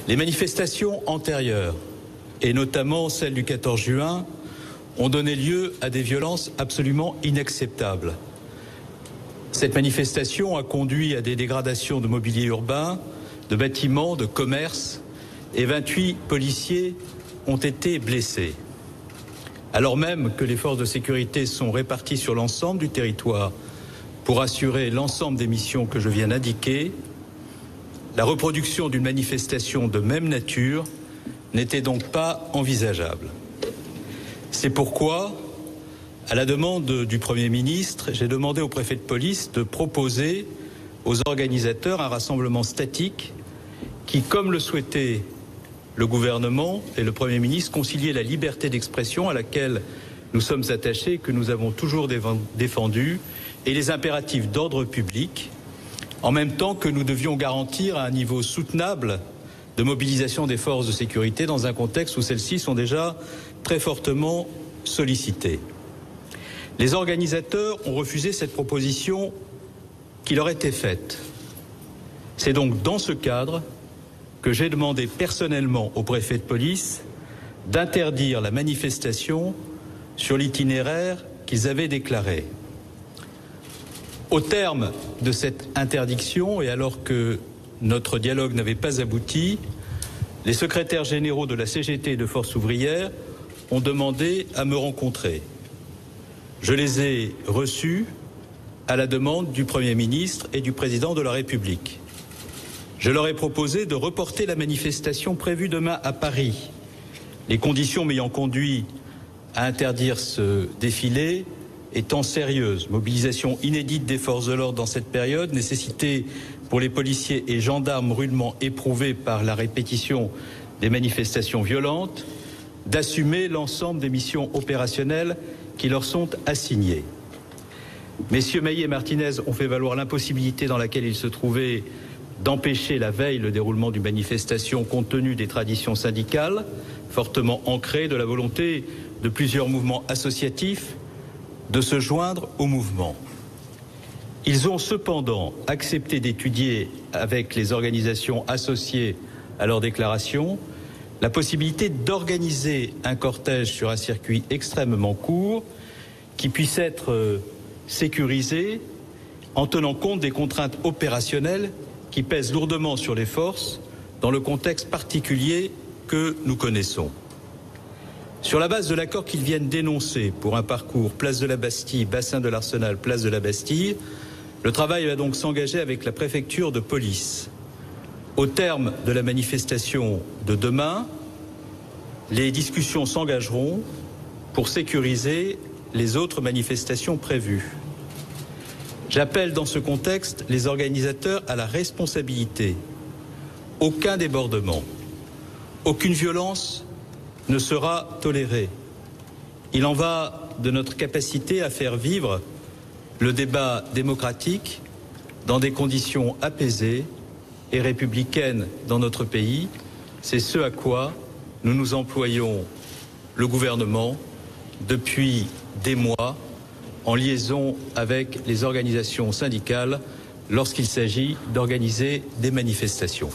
Les manifestations antérieures, et notamment celle du 14 juin, ont donné lieu à des violences absolument inacceptables. Cette manifestation a conduit à des dégradations de mobilier urbain, de bâtiments, de commerces, et 28 policiers ont été blessés. Alors même que les forces de sécurité sont réparties sur l'ensemble du territoire pour assurer l'ensemble des missions que je viens d'indiquer, la reproduction d'une manifestation de même nature n'était donc pas envisageable. C'est pourquoi, à la demande du Premier ministre, j'ai demandé au préfet de police de proposer aux organisateurs un rassemblement statique qui, comme le souhaitait le gouvernement et le Premier ministre, conciliait la liberté d'expression à laquelle nous sommes attachés, que nous avons toujours défendue, et les impératifs d'ordre public, en même temps que nous devions garantir un niveau soutenable de mobilisation des forces de sécurité dans un contexte où celles-ci sont déjà très fortement sollicitées. Les organisateurs ont refusé cette proposition qui leur était faite. C'est donc dans ce cadre que j'ai demandé personnellement au préfet de police d'interdire la manifestation sur l'itinéraire qu'ils avaient déclaré. Au terme de cette interdiction, et alors que notre dialogue n'avait pas abouti, les secrétaires généraux de la CGT et de Force ouvrière ont demandé à me rencontrer. Je les ai reçus à la demande du Premier ministre et du Président de la République. Je leur ai proposé de reporter la manifestation prévue demain à Paris. Les conditions m'ayant conduit à interdire ce défilé étant sérieuses. Mobilisation inédite des forces de l'ordre dans cette période, nécessité pour les policiers et gendarmes rudement éprouvés par la répétition des manifestations violentes, d'assumer l'ensemble des missions opérationnelles qui leur sont assignées. Messieurs Mailly et Martinez ont fait valoir l'impossibilité dans laquelle ils se trouvaient d'empêcher la veille le déroulement d'une manifestation compte tenu des traditions syndicales fortement ancrées, de la volonté de plusieurs mouvements associatifs de se joindre au mouvement. Ils ont cependant accepté d'étudier avec les organisations associées à leur déclaration la possibilité d'organiser un cortège sur un circuit extrêmement court qui puisse être sécurisé en tenant compte des contraintes opérationnelles qui pèsent lourdement sur les forces dans le contexte particulier que nous connaissons. Sur la base de l'accord qu'ils viennent d'énoncer pour un parcours place de la Bastille, bassin de l'Arsenal, place de la Bastille, le travail va donc s'engager avec la préfecture de police. Au terme de la manifestation de demain, les discussions s'engageront pour sécuriser les autres manifestations prévues. J'appelle dans ce contexte les organisateurs à la responsabilité. Aucun débordement, aucune violence ne sera tolérée. Il en va de notre capacité à faire vivre le débat démocratique dans des conditions apaisées et républicaines dans notre pays. C'est ce à quoi nous nous employons, le gouvernement, depuis des mois, en liaison avec les organisations syndicales lorsqu'il s'agit d'organiser des manifestations.